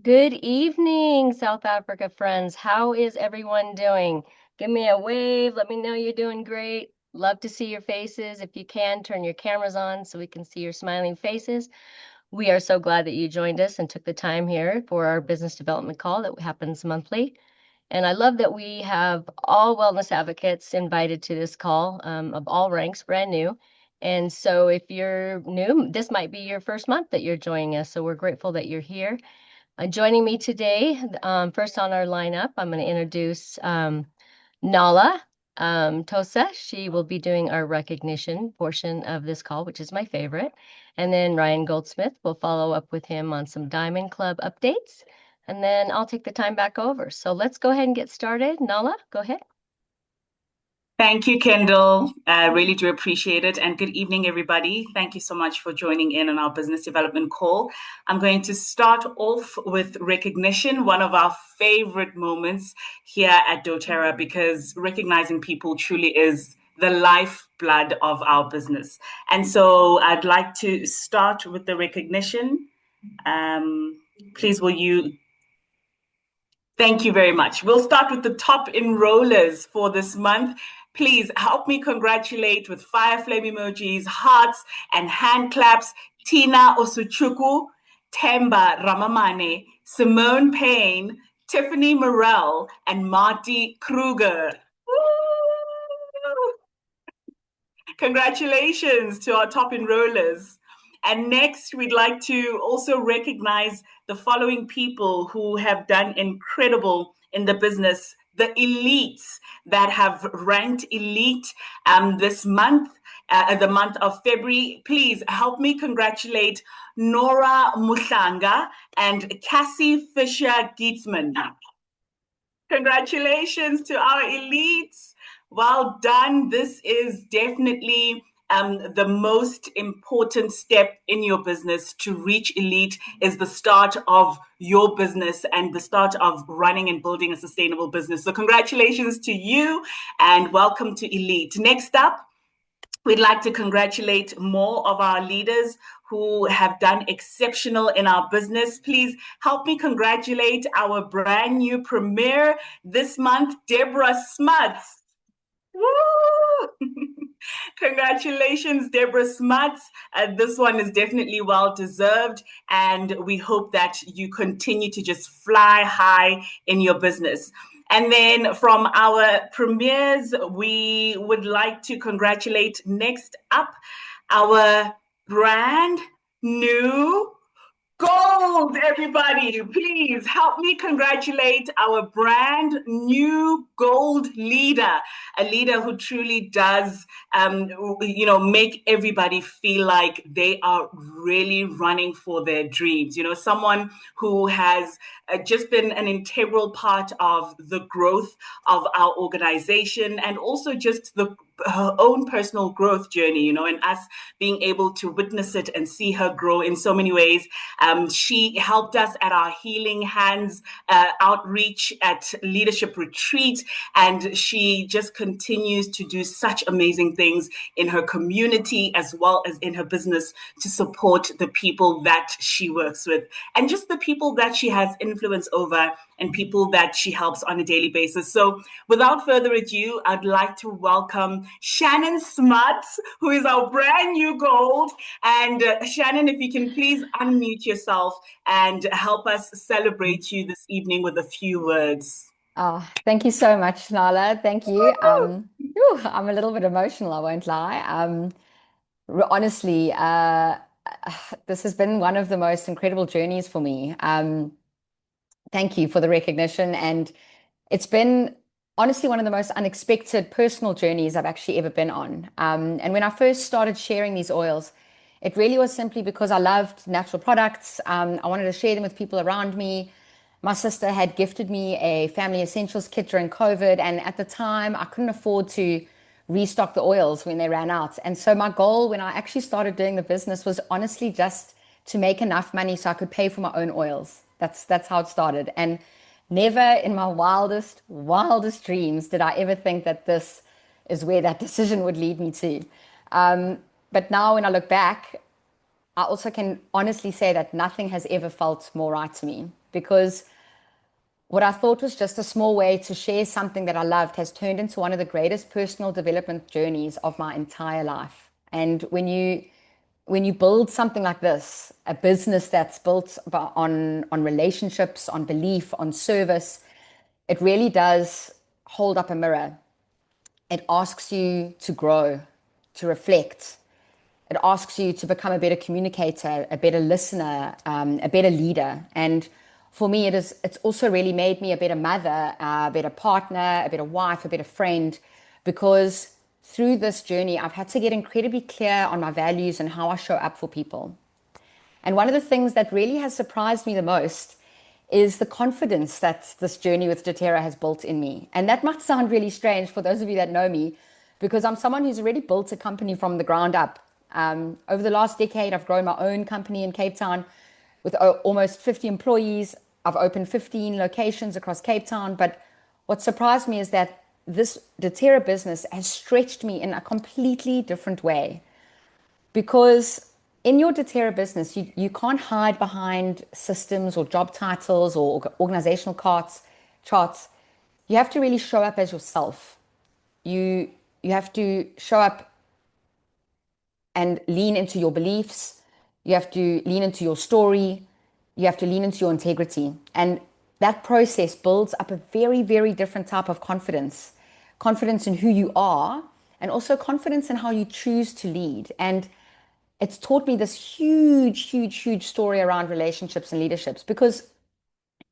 Good evening, South Africa friends. How is everyone doing? Give me a wave. Let me know you're doing great. Love to see your faces. If you can, turn your cameras on so we can see your smiling faces. We are so glad that you joined us and took the time here for our business development call that happens monthly. And I love that we have all wellness advocates invited to this call of all ranks, brand new. And so if you're new, this might be your first month that you're joining us. So we're grateful that you're here. Joining me today, first on our lineup, I'm going to introduce Nala Tosa. She will be doing our recognition portion of this call, which is my favorite. And then Ryan Goldsmith will follow up with him on some Diamond Club updates. And then I'll take the time back over. So let's go ahead and get started. Nala, go ahead. Thank you, Kendall. I really do appreciate it. And good evening, everybody. Thank you so much for joining in on our business development call. I'm going to start off with recognition, one of our favorite moments here at dōTERRA, because recognizing people truly is the lifeblood of our business. And so I'd like to start with the recognition. Please, will you? Thank you very much. We'll start with the top enrollers for this month. Please help me congratulate with fire flame emojis, hearts, and hand claps Tina Osuchuku, Temba Ramamane, Simone Payne, Tiffany Morell, and Marty Kruger. Woo! Congratulations to our top enrollers. And next, we'd like to also recognize the following people who have done incredible in the business, the elites that have ranked elite this month, the month of February. Please help me congratulate Nora Muhlanga and Cassie Fisher-Gietzman. Congratulations to our elites. Well done. This is definitely the most important step in your business. To reach elite is the start of your business and the start of running and building a sustainable business. So congratulations to you and welcome to elite. Next up, we'd like to congratulate more of our leaders who have done exceptional in our business. Please help me congratulate our brand new premier this month, Deborah Smuts. Woo! Congratulations, Deborah Smuts. This one is definitely well deserved, and we hope that you continue to just fly high in your business. And then from our premiers, we would like to congratulate next up our brand new gold, everybody. Please help me congratulate our brand new gold leader, a leader who truly does, make everybody feel like they are really running for their dreams. You know, someone who has just been an integral part of the growth of our organization and also just her own personal growth journey, and us being able to witness it and see her grow in so many ways. She helped us at our Healing Hands outreach at Leadership Retreat, and she just continues to do such amazing things in her community as well as in her business to support the people that she works with and just the people that she has influence over and people that she helps on a daily basis. So without further ado, I'd like to welcome Shannon Smuts, who is our brand new gold. And Shannon, if you can please unmute yourself and help us celebrate you this evening with a few words. Oh, thank you so much, Nala. Thank you. I'm a little bit emotional, I won't lie. Honestly, this has been one of the most incredible journeys for me. Thank you for the recognition. And it's been honestly one of the most unexpected personal journeys I've actually ever been on. And when I first started sharing these oils, it really was simply because I loved natural products. I wanted to share them with people around me. My sister had gifted me a family essentials kit during COVID, and at the time, I couldn't afford to restock the oils when they ran out. And so my goal when I actually started doing the business was honestly just to make enough money so I could pay for my own oils. That's how it started. And never in my wildest dreams did I ever think that this is where that decision would lead me to. But now when I look back, I also can honestly say that nothing has ever felt more right to me. because what I thought was just a small way to share something that I loved has turned into one of the greatest personal development journeys of my entire life. And when you build something like this, a business that's built on relationships, on belief, on service, it really does hold up a mirror. It asks you to grow, to reflect. It asks you to become a better communicator, a better listener, a better leader. And for me, it's also really made me a better mother, a better partner, a better wife, a better friend, because through this journey, I've had to get incredibly clear on my values and how I show up for people. And one of the things that really has surprised me the most is the confidence that this journey with dōTERRA has built in me. And that might sound really strange for those of you that know me, because I'm someone who's already built a company from the ground up. Over the last decade, I've grown my own company in Cape Town with almost 50 employees. I've opened 15 locations across Cape Town. But what surprised me is that this dōTERRA business has stretched me in a completely different way. Because in your dōTERRA business, you can't hide behind systems or job titles or organizational charts. You have to really show up as yourself. You have to show up and lean into your beliefs. You have to lean into your story. You have to lean into your integrity. And that process builds up a very, very different type of confidence. Confidence in who you are, and also confidence in how you choose to lead. And it's taught me this huge, huge, huge story around relationships and leaderships. Because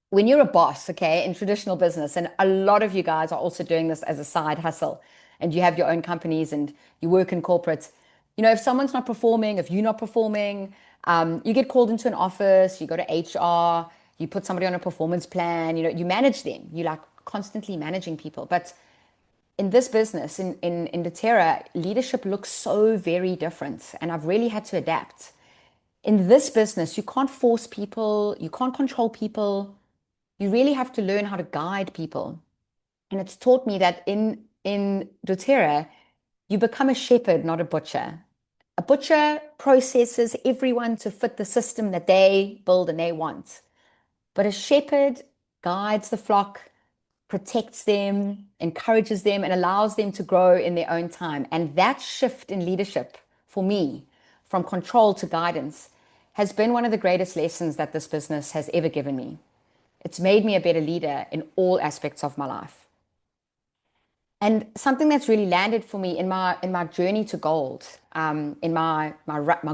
when you're a boss, okay, in traditional business, and a lot of you guys are also doing this as a side hustle, and you have your own companies and you work in corporate, if someone's not performing, if you're not performing, you get called into an office, you go to HR, you put somebody on a performance plan, you manage them. You're like constantly managing people. But in this business, in dōTERRA, leadership looks so very different. And I've really had to adapt. In this business, you can't force people, you can't control people. You really have to learn how to guide people. And it's taught me that in dōTERRA, you become a shepherd, not a butcher. A butcher processes everyone to fit the system that they build and they want. But a shepherd guides the flock, protects them, encourages them, and allows them to grow in their own time. And that shift in leadership for me, from control to guidance, has been one of the greatest lessons that this business has ever given me. It's made me a better leader in all aspects of my life. And something that's really landed for me in my journey to gold, in my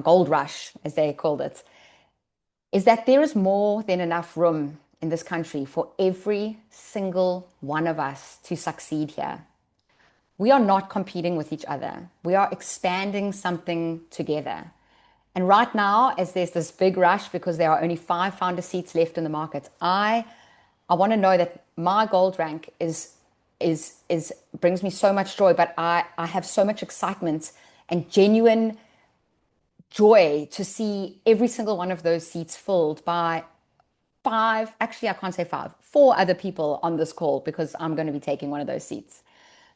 gold rush, as they called it, is that there is more than enough room in this country for every single one of us to succeed here. We are not competing with each other. We are expanding something together. And right now, as there's this big rush because there are only 5 founder seats left in the market, I want to know that my gold rank brings me so much joy, but I have so much excitement and genuine joy to see every single one of those seats filled by 5, actually I can't say 5, 4 other people on this call, because I'm going to be taking one of those seats.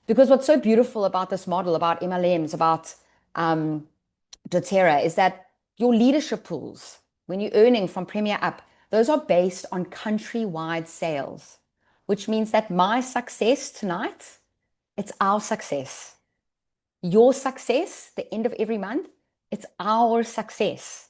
Because what's so beautiful about this model, about MLMs, about dōTERRA, is that your leadership pools, when you're earning from Premier up, those are based on countrywide sales, which means that my success tonight, it's our success. Your success, the end of every month, it's our success.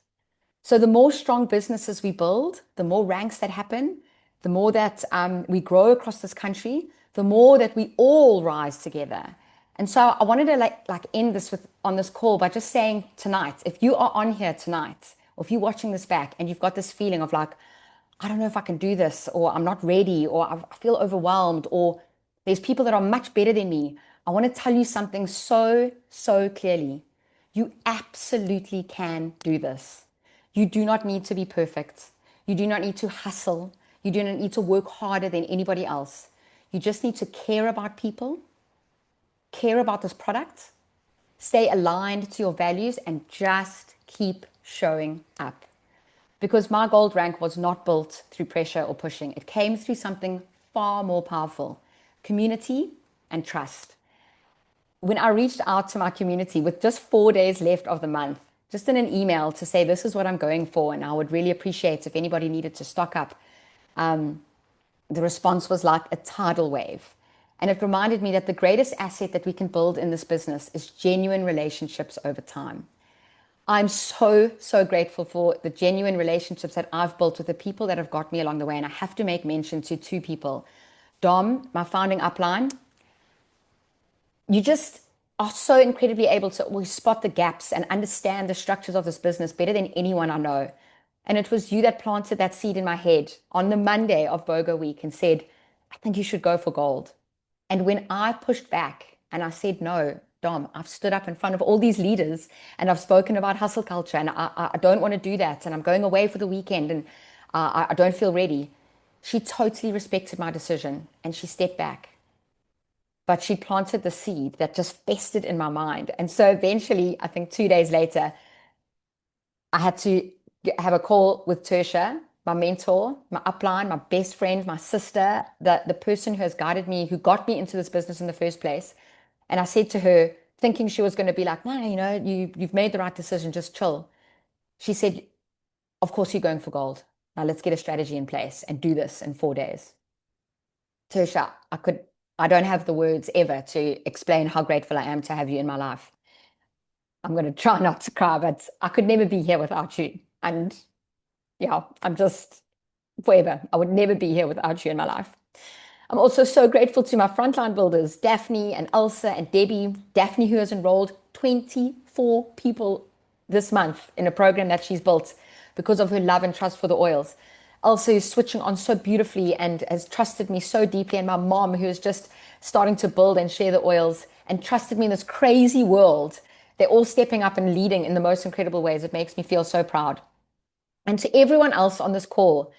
So the more strong businesses we build, the more ranks that happen, the more that we grow across this country, the more that we all rise together. And so I wanted to like end this on this call by just saying tonight, if you are on here tonight, or if you're watching this back and you've got this feeling of like, I don't know if I can do this, or I'm not ready, or I feel overwhelmed, or there's people that are much better than me, I want to tell you something so, so clearly. You absolutely can do this. You do not need to be perfect. You do not need to hustle. You do not need to work harder than anybody else. You just need to care about people, care about this product, stay aligned to your values, and just keep showing up. Because my gold rank was not built through pressure or pushing. It came through something far more powerful: community and trust. When I reached out to my community with just 4 days left of the month, just in an email to say, this is what I'm going for, and I would really appreciate if anybody needed to stock up. The response was like a tidal wave. And it reminded me that the greatest asset that we can build in this business is genuine relationships over time. I'm so, so grateful for the genuine relationships that I've built with the people that have got me along the way. And I have to make mention to two people. Dom, my founding upline, you just are so incredibly able to always spot the gaps and understand the structures of this business better than anyone I know. And it was you that planted that seed in my head on the Monday of BOGO week and said, I think you should go for gold. And when I pushed back and I said, no, Dom, I've stood up in front of all these leaders and I've spoken about hustle culture and I don't want to do that. And I'm going away for the weekend and I don't feel ready. She totally respected my decision and she stepped back, but she planted the seed that just festered in my mind. And so eventually, I think 2 days later, I had to have a call with Tertia, my mentor, my upline, my best friend, my sister, the person who has guided me, who got me into this business in the first place. And I said to her, thinking she was going to be like, no, you've made the right decision, just chill. She said, of course you're going for gold. Now let's get a strategy in place and do this in 4 days. Tertia, I don't have the words ever to explain how grateful I am to have you in my life. I'm going to try not to cry, but I could never be here without you. And yeah, I'm just forever. I would never be here without you in my life. I'm also so grateful to my frontline builders, Daphne and Elsa and Debbie. Daphne, who has enrolled 24 people this month in a program that she's built because of her love and trust for the oils. Elsa is switching on so beautifully and has trusted me so deeply. And my mom, who is just starting to build and share the oils and trusted me in this crazy world. They're all stepping up and leading in the most incredible ways. It makes me feel so proud. And to everyone else on this call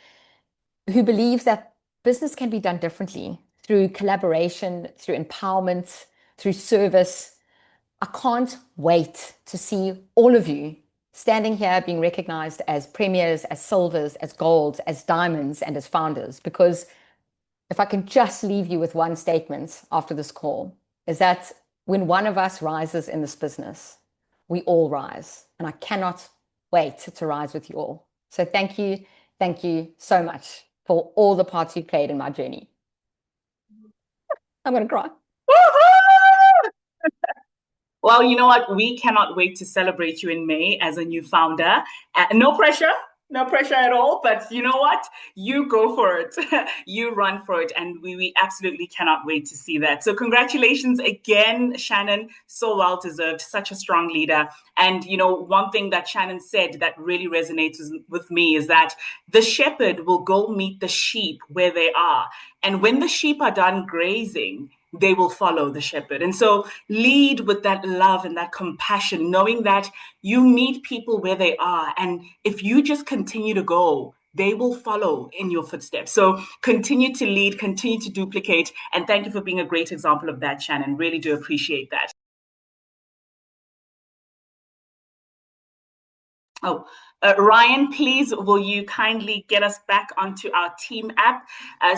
who believes that business can be done differently through collaboration, through empowerment, through service, I can't wait to see all of you standing here being recognized as premiers, as silvers, as golds, as diamonds, and as founders. Because if I can just leave you with one statement after this call, is that when one of us rises in this business, we all rise. And I cannot wait to rise with you all. So thank you so much for all the parts you played in my journey. I'm going to cry. Well, you know what? We cannot wait to celebrate you in May as a new founder. No pressure, no pressure at all. But you know what? You go for it. You run for it. And we absolutely cannot wait to see that. So, congratulations again, Shannon. So well deserved. Such a strong leader. And, you know, one thing that Shannon said that really resonates with me is that the shepherd will go meet the sheep where they are. And when the sheep are done grazing, they will follow the shepherd. And so lead with that love and that compassion, knowing that you meet people where they are. And if you just continue to go, they will follow in your footsteps. So continue to lead, continue to duplicate. And thank you for being a great example of that, Shannon. Really do appreciate that. Oh, Ryan, please, will you kindly get us back onto our team app?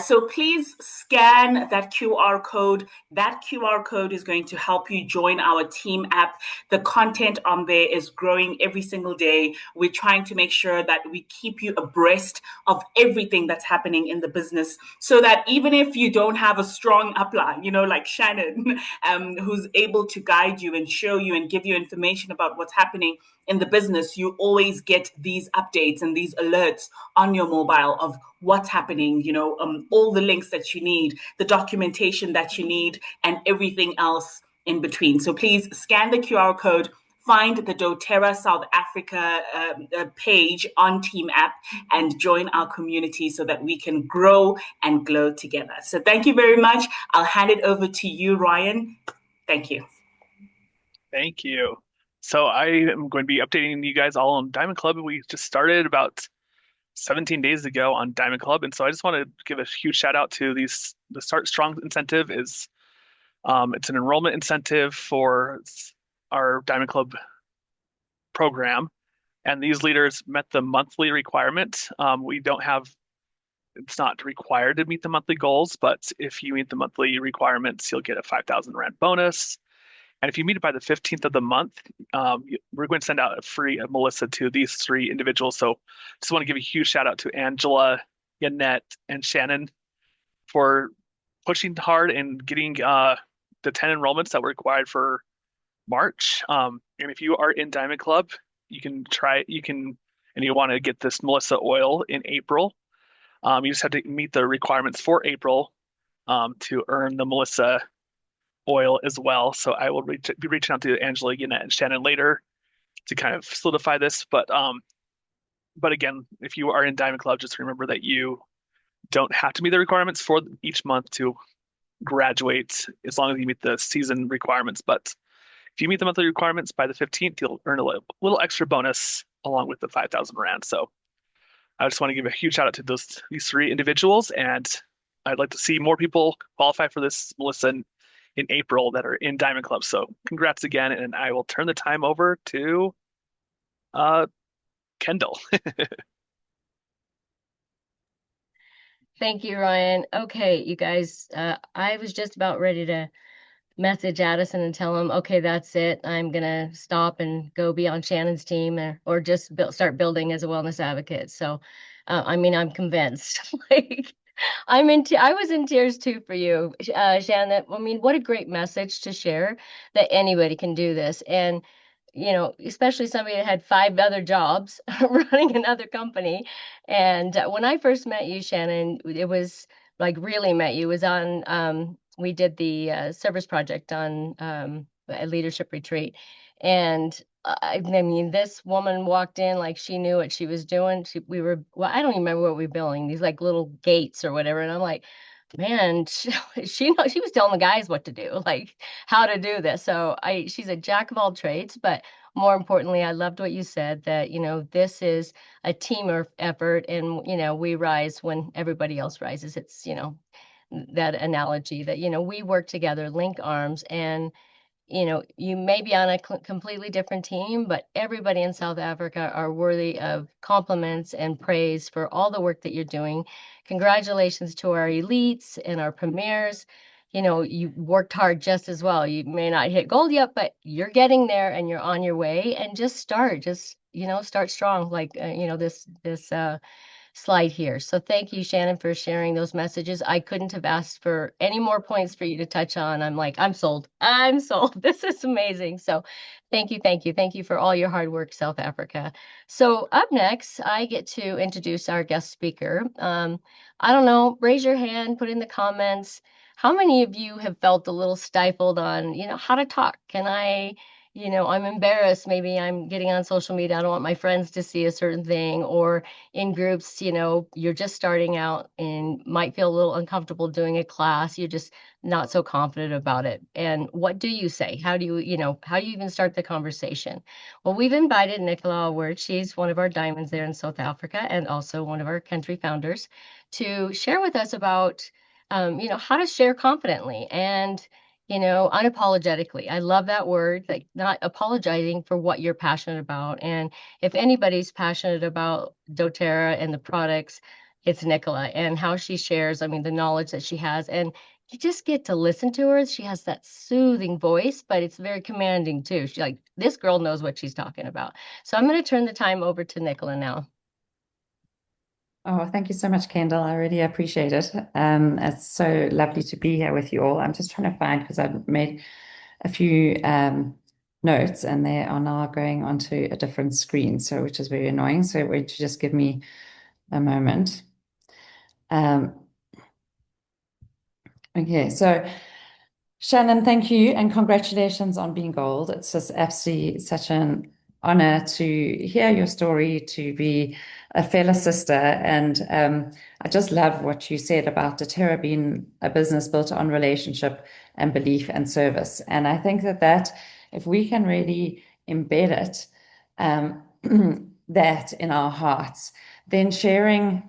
So please scan that QR code. That QR code is going to help you join our team app. The content on there is growing every single day. We're trying to make sure that we keep you abreast of everything that's happening in the business so that even if you don't have a strong upline, you know, like Shannon, who's able to guide you and show you and give you information about what's happening in the business, you always get these updates and these alerts on your mobile of what's happening, you know, all the links that you need, the documentation that you need, and everything else in between. So please scan the QR code, find the dōTERRA South Africa page on Team App, and join our community so that we can grow and glow together. So thank you very much. I'll hand it over to you, Ryan. Thank you. Thank you. So I am going to be updating you guys all on Diamond Club. We just started about 17 days ago on Diamond Club, and so I just want to give a huge shout out to these. The Start Strong incentive is it's an enrollment incentive for our Diamond Club program, and these leaders met the monthly requirement. We don't have It's not required to meet the monthly goals, but if you meet the monthly requirements, you'll get a 5,000 Rand bonus. And if you meet it by the 15th of the month, we're going to send out a free Melissa to these three individuals. So just want to give a huge shout out to Angela, Yannette, and Shannon for pushing hard and getting the 10 enrollments that were required for March. And if you are in Diamond Club, and you want to get this Melissa oil in April. You just have to meet the requirements for April to earn the Melissa oil as well. So I will be reaching out to Angela, Yannette, and Shannon later to kind of solidify this. But again, if you are in Diamond Club, just remember that you don't have to meet the requirements for each month to graduate as long as you meet the season requirements. But if you meet the monthly requirements by the 15th, you'll earn a little extra bonus along with the 5,000 Rand. So I just want to give a huge shout out to these three individuals, and I'd like to see more people qualify for this, Melissa, in April that are in Diamond Club. So congrats again, and I will turn the time over to uh, Kendall. Thank you, Ryan. Okay, you guys, I was just about ready to message Addison and tell him, okay, that's it. I'm gonna stop and go be on Shannon's team, or just start building as a wellness advocate. So, I mean, I'm convinced. Like, I was in tears too for you, Shannon. I mean, what a great message to share that anybody can do this. And, especially somebody that had five other jobs running another company. And when I first met you, Shannon, it was like really met you, was on, we did the service project on a leadership retreat. And I mean, this woman walked in like she knew what she was doing. Well, I don't even remember what we were building, these like little gates or whatever. And I'm like, man, she was telling the guys what to do, like how to do this. So she's a jack of all trades, but more importantly, I loved what you said that, this is a effort, and, we rise when everybody else rises. It's, that analogy that, we work together, link arms, and you may be on a completely different team, but everybody in South Africa are worthy of compliments and praise for all the work that you're doing. Congratulations to our elites and our premiers. You worked hard just as well. You may not hit gold yet, but you're getting there and you're on your way. And just start, start strong. Like, this slide here. So thank you, Shannon, for sharing those messages. I couldn't have asked for any more points for you to touch on. I'm like, I'm sold. I'm sold. This is amazing. So thank you, thank you, thank you for all your hard work, South Africa. So up next, I get to introduce our guest speaker. I don't know, raise your hand, put in the comments. How many of you have felt a little stifled on, how to talk? I'm embarrassed. Maybe I'm getting on social media. I don't want my friends to see a certain thing, or in groups, you're just starting out and might feel a little uncomfortable doing a class. You're just not so confident about it. And what do you say? How do you even start the conversation? Well, we've invited Nicola Word. She's one of our diamonds there in South Africa and also one of our country founders to share with us about, how to share confidently and unapologetically. I love that word, like not apologizing for what you're passionate about. And if anybody's passionate about doTERRA and the products, it's Nicola and how she shares, I mean, the knowledge that she has. And you just get to listen to her. She has that soothing voice, but it's very commanding too. She's like, this girl knows what she's talking about. So I'm going to turn the time over to Nicola now. Oh, thank you so much, Kendall. I really appreciate it. It's so lovely to be here with you all. I'm just trying to find, because I've made a few notes and they are now going onto a different screen, so which is very annoying. So would you just give me a moment? Okay, so Shannon, thank you and congratulations on being gold. It's just absolutely such an honor to hear your story, to be a fellow sister. And I just love what you said about dōTERRA being a business built on relationship and belief and service. And I think that if we can really embed it, that in our hearts, then sharing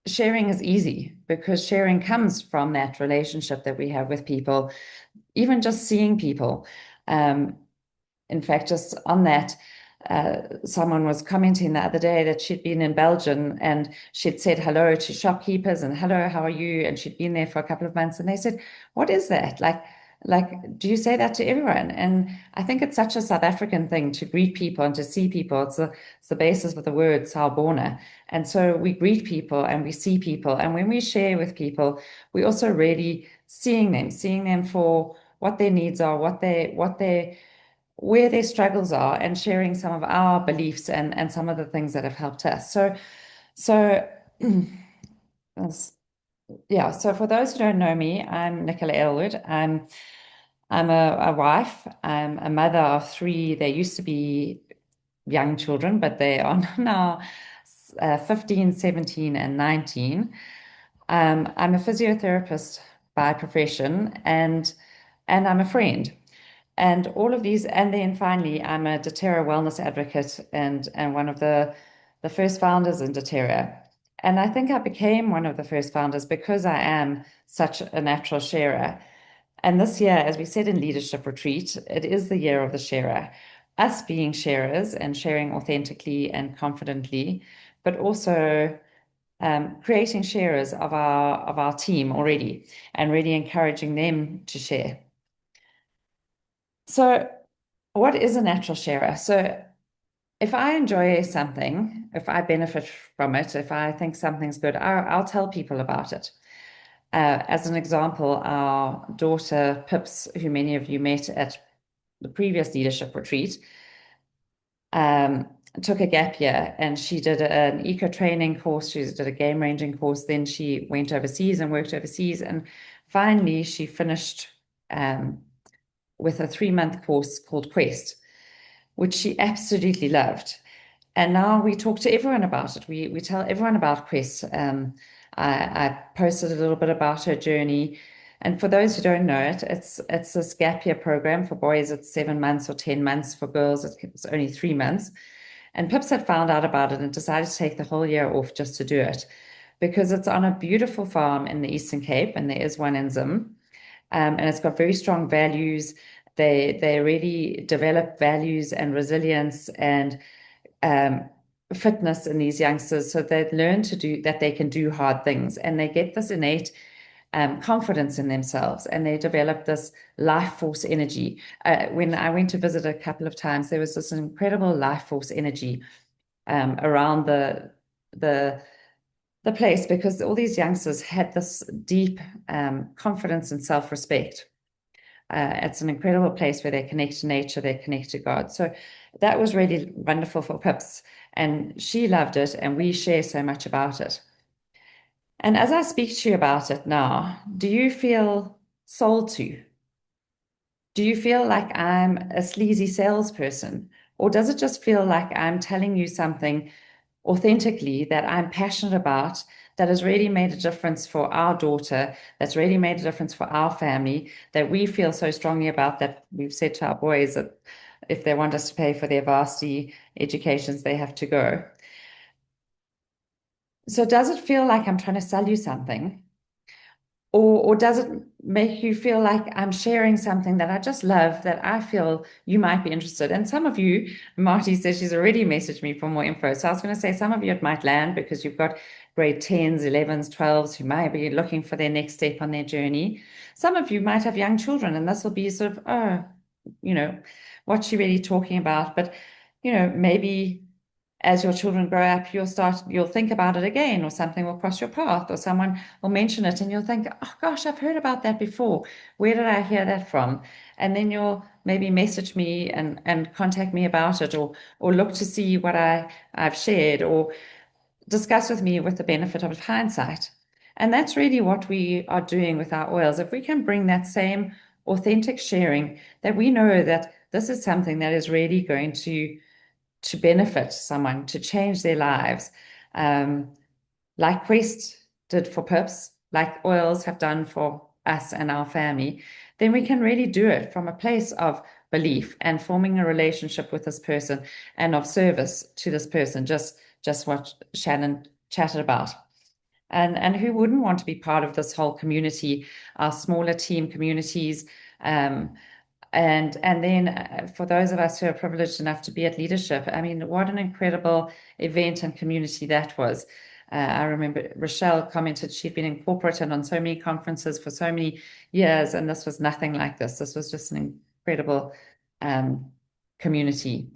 is easy, because sharing comes from that relationship that we have with people, even just seeing people. In fact, just on that, someone was commenting the other day that she'd been in Belgium and she'd said hello to shopkeepers and hello, how are you? And she'd been there for a couple of months and they said, what is that? Like, Like, do you say that to everyone? And I think it's such a South African thing to greet people and to see people. It's the basis of the word sawubona. And so we greet people and we see people. And when we share with people, we also really seeing them for what their needs are, where their struggles are, and sharing some of our beliefs and some of the things that have helped us. So yeah, so for those who don't know me, I'm Nicola Elwood. I'm a wife. I'm a mother of three. They used to be young children, but they are now 15, 17, and 19. I'm a physiotherapist by profession, and I'm a friend. And all of these, and then finally, I'm a dōTERRA wellness advocate and one of the first founders in dōTERRA. And I think I became one of the first founders because I am such a natural sharer. And this year, as we said in Leadership Retreat, it is the year of the sharer. Us being sharers and sharing authentically and confidently, but also creating sharers of our team already and really encouraging them to share. So, what is a natural sharer? So, if I enjoy something, if I benefit from it, if I think something's good, I'll tell people about it. As an example, our daughter Pips, who many of you met at the previous leadership retreat, took a gap year and she did an eco training course. She did a game ranging course. Then she went overseas and worked overseas. And finally, she finished with a 3-month course called Quest, which she absolutely loved. And now we talk to everyone about it. We tell everyone about Quest. I posted a little bit about her journey. And for those who don't know it, it's this gap year program. For boys, it's 7 months or 10 months. For girls, it's only 3 months. And Pips had found out about it and decided to take the whole year off just to do it because it's on a beautiful farm in the Eastern Cape, and there is one in Zim. And it's got very strong values. They really develop values and resilience and fitness in these youngsters, so they learn to do that. They can do hard things, and they get this innate confidence in themselves, and they develop this life force energy. When I went to visit a couple of times, there was this incredible life force energy around the place because all these youngsters had this deep confidence and self-respect. It's an incredible place where they connect to nature, they connect to God. So that was really wonderful for Pips, and she loved it, and we share so much about it. And as I speak to you about it now, do you feel sold to? Do you feel like I'm a sleazy salesperson? Or does it just feel like I'm telling you something authentically that I'm passionate about, that has really made a difference for our daughter, that's really made a difference for our family, that we feel so strongly about, that we've said to our boys that if they want us to pay for their varsity educations, they have to go. So does it feel like I'm trying to sell you something? Or does it make you feel like I'm sharing something that I just love, that I feel you might be interested? And some of you, Marty says she's already messaged me for more info. So I was going to say some of you it might land because you've got grade 10s, 11s, 12s who might be looking for their next step on their journey. Some of you might have young children, and this will be sort of, oh, what's she really talking about? But, maybe as your children grow up, you'll think about it again, or something will cross your path, or someone will mention it, and you'll think, oh gosh, I've heard about that before. Where did I hear that from? And then you'll maybe message me and contact me about it, or look to see what I've shared, or discuss with me with the benefit of hindsight. And that's really what we are doing with our oils. If we can bring that same authentic sharing, that we know that this is something that is really going to benefit someone, to change their lives, like Quest did for Pips, like oils have done for us and our family, then we can really do it from a place of belief and forming a relationship with this person and of service to this person, just what Shannon chatted about. And who wouldn't want to be part of this whole community, our smaller team communities, and then for those of us who are privileged enough to be at leadership, I mean, what an incredible event and community that was. I remember Rochelle commented she'd been in corporate and on so many conferences for so many years, and this was nothing like this. This was just an incredible community.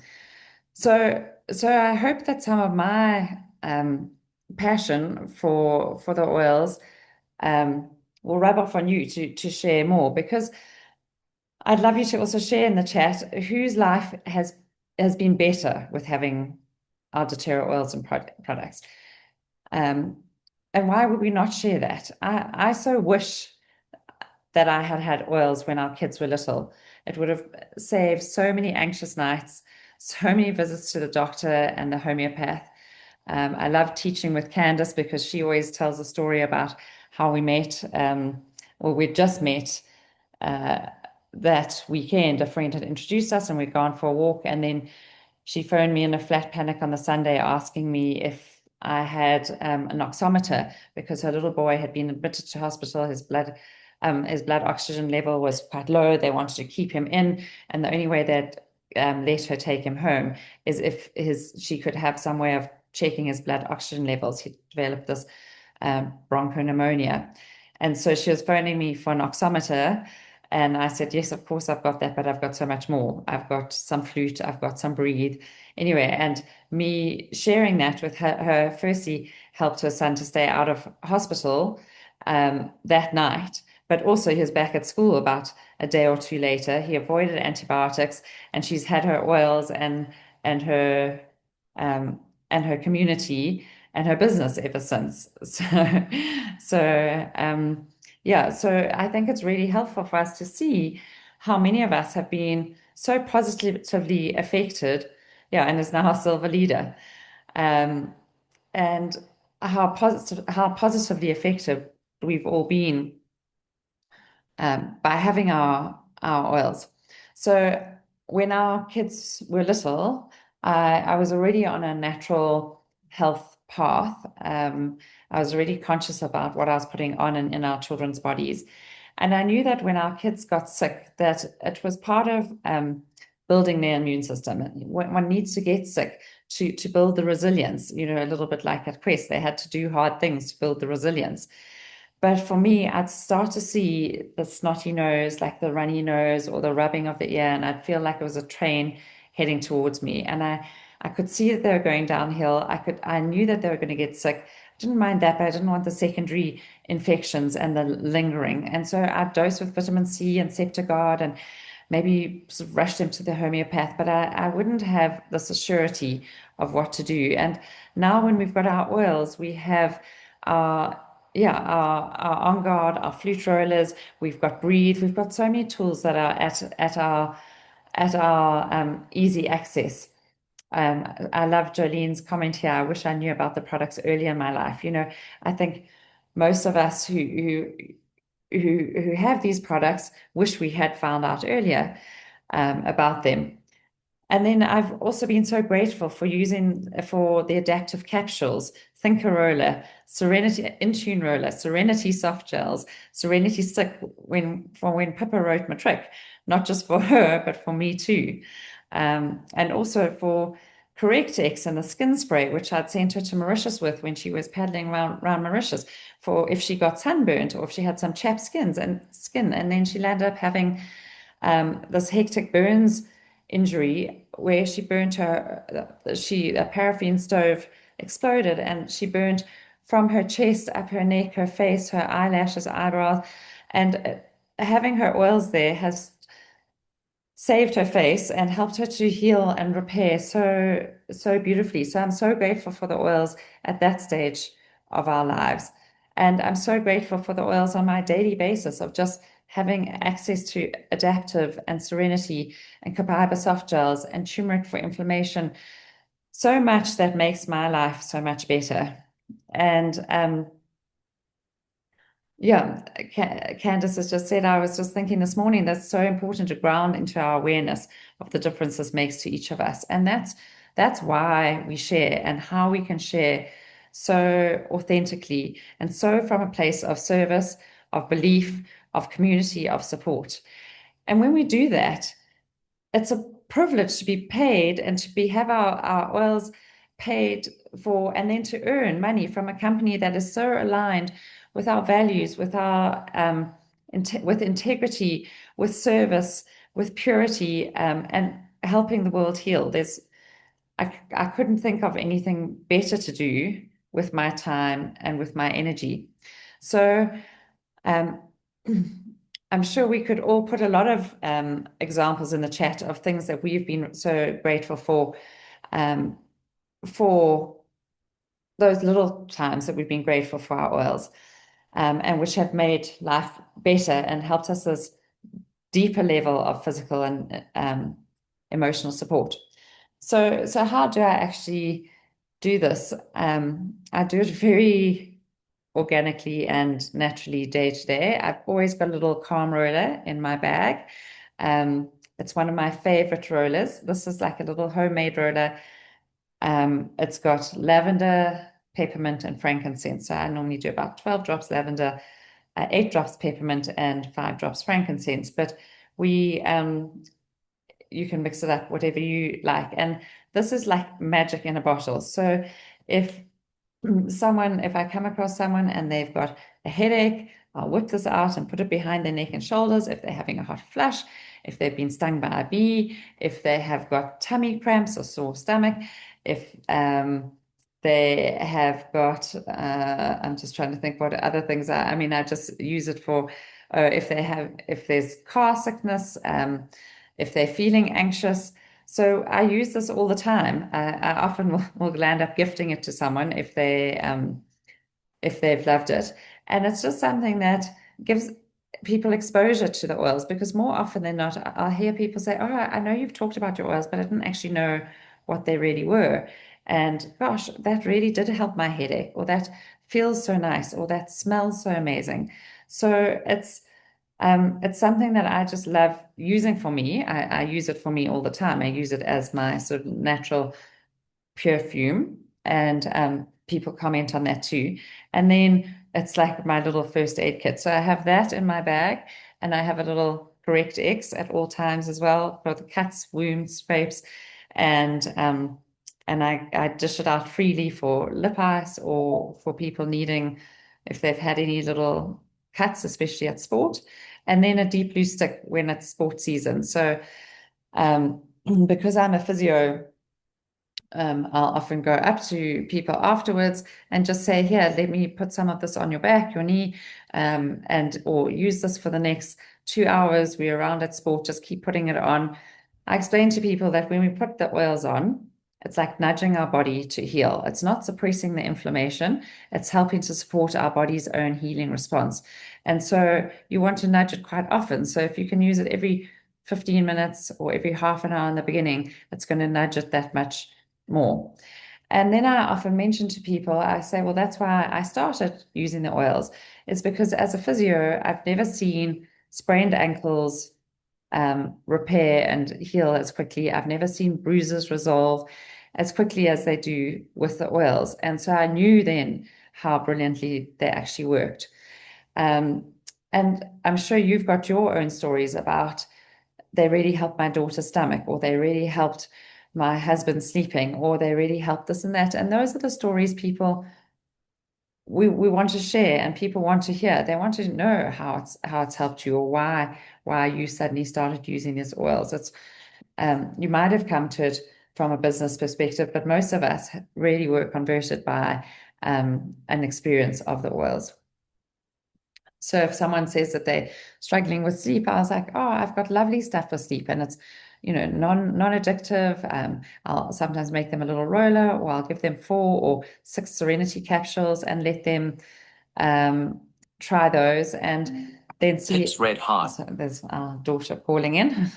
So I hope that some of my passion for the oils will rub off on you to share more, because I'd love you to also share in the chat whose life has been better with having our doTERRA oils and products. And why would we not share that? I so wish that I had had oils when our kids were little. It would have saved so many anxious nights, so many visits to the doctor and the homeopath. I love teaching with Candace because she always tells a story about how we met, or we'd just met that weekend. A friend had introduced us and we'd gone for a walk, and then she phoned me in a flat panic on the Sunday asking me if I had an oximeter, because her little boy had been admitted to hospital. His blood oxygen level was quite low. They wanted to keep him in, and the only way they'd let her take him home is if she could have some way of checking his blood oxygen levels. He developed this bronchopneumonia, and so she was phoning me for an oximeter. And I said, yes, of course, I've got that, but I've got so much more. I've got some flute, I've got some breathe. Anyway, and me sharing that with her firstly helped her son to stay out of hospital that night, but also he was back at school about a day or two later. He avoided antibiotics, and she's had her oils and her community and her business ever since. Yeah, so I think it's really helpful for us to see how many of us have been so positively affected, yeah, and is now a silver leader, and how positively effective we've all been by having our oils. So when our kids were little, I was already on a natural health path. I was already conscious about what I was putting on and in our children's bodies. And I knew that when our kids got sick, that it was part of building their immune system. One needs to get sick to build the resilience, you know, a little bit like at Quest. They had to do hard things to build the resilience. But for me, I'd start to see the snotty nose, like the runny nose or the rubbing of the ear, and I'd feel like it was a train heading towards me. And I could see that they were going downhill. I knew that they were going to get sick. I didn't mind that, but I didn't want the secondary infections and the lingering. And so I'd dose with vitamin C and Septiguard and maybe sort of rush them to the homeopath, but I wouldn't have this assurity of what to do. And now when we've got our oils, we have our On Guard, our flute rollers, we've got Breathe, we've got so many tools that are at our easy access. I love Jolene's comment here. I wish I knew about the products earlier in my life. You know, I think most of us who have these products wish we had found out earlier about them. And then I've also been so grateful for the adaptive capsules, Thinkerola, Serenity Intune Roller, Serenity Soft Gels, Serenity Stick, when Pippa wrote Matric, not just for her, but for me too. And also for Correct-X and the skin spray, which I'd sent her to Mauritius with when she was paddling around Mauritius, for if she got sunburnt or if she had some chapped skin. And then she landed up having this hectic burns injury where she burnt a paraffin stove exploded, and she burnt from her chest up her neck, her face, her eyelashes, eyebrows, and having her oils there has saved her face and helped her to heal and repair so beautifully. So I'm so grateful for the oils at that stage of our lives. And I'm so grateful for the oils on my daily basis of just having access to Adaptive and Serenity and Copaiba soft gels and turmeric for inflammation. So much that makes my life so much better. And yeah, Candace has just said, I was just thinking this morning, that's so important to ground into our awareness of the difference this makes to each of us. And that's why we share and how we can share so authentically and so from a place of service, of belief, of community, of support. And when we do that, it's a privilege to be paid and to have our oils paid for and then to earn money from a company that is so aligned with our values, with our with integrity, with service, with purity, and helping the world heal. I couldn't think of anything better to do with my time and with my energy. So um, I'm sure we could all put a lot of examples in the chat of things that we've been so grateful for those little times that we've been grateful for our oils, and which have made life better and helped us this deeper level of physical and emotional support. So how do I actually do this? I do it very organically and naturally day to day. I've always got a little calm roller in my bag. It's one of my favorite rollers. This is like a little homemade roller. It's got lavender, peppermint, and frankincense. So I normally do about 12 drops lavender, 8 drops peppermint, and 5 drops frankincense. But we you can mix it up whatever you like. And this is like magic in a bottle. So if I come across someone and they've got a headache, I'll whip this out and put it behind their neck and shoulders. If they're having a hot flush, if they've been stung by a bee, if they have got tummy cramps or sore stomach, if they have got, I'm just trying to think what other things are. I mean, I just use it for if there's car sickness, if they're feeling anxious. So I use this all the time. I often will end up gifting it to someone if they've loved it. And it's just something that gives people exposure to the oils, because more often than not, I'll hear people say, "Oh, I know you've talked about your oils, but I didn't actually know what they really were. And gosh, that really did help my headache, or that feels so nice, or that smells so amazing." So it's something that I just love using for me. I use it for me all the time. I use it as my sort of natural perfume, and people comment on that too. And then it's like my little first aid kit. So I have that in my bag, and I have a little Correct X at all times as well for the cuts, wounds, scrapes, and I dish it out freely for lip ice or for people needing if they've had any little cuts, especially at sport, and then a deep blue stick when it's sport season. So because I'm a physio, I'll often go up to people afterwards and just say, "Here, let me put some of this on your back, your knee, or use this for the next 2 hours. We're around at sport, just keep putting it on." I explain to people that when we put the oils on, it's like nudging our body to heal. It's not suppressing the inflammation, it's helping to support our body's own healing response. And so you want to nudge it quite often. So if you can use it every 15 minutes or every half an hour in the beginning, it's going to nudge it that much more. And then I often mention to people, I say, well, that's why I started using the oils. It's because as a physio, I've never seen sprained ankles repair and heal as quickly. I've never seen bruises resolve as quickly as they do with the oils. And so I knew then how brilliantly they actually worked. And I'm sure you've got your own stories about they really helped my daughter's stomach, or they really helped my husband sleeping, or they really helped this and that. And those are the stories we want to share, and people want to hear. They want to know how it's helped you, or why you suddenly started using these oils. It's you might have come to it from a business perspective, but most of us really were converted by an experience of the oils. So if someone says that they're struggling with sleep, I was like, "Oh, I've got lovely stuff for sleep, and it's non-addictive. I'll sometimes make them a little roller, or I'll give them 4 or 6 Serenity capsules and let them try those, and then see." Tips red hot. So there's our daughter calling in,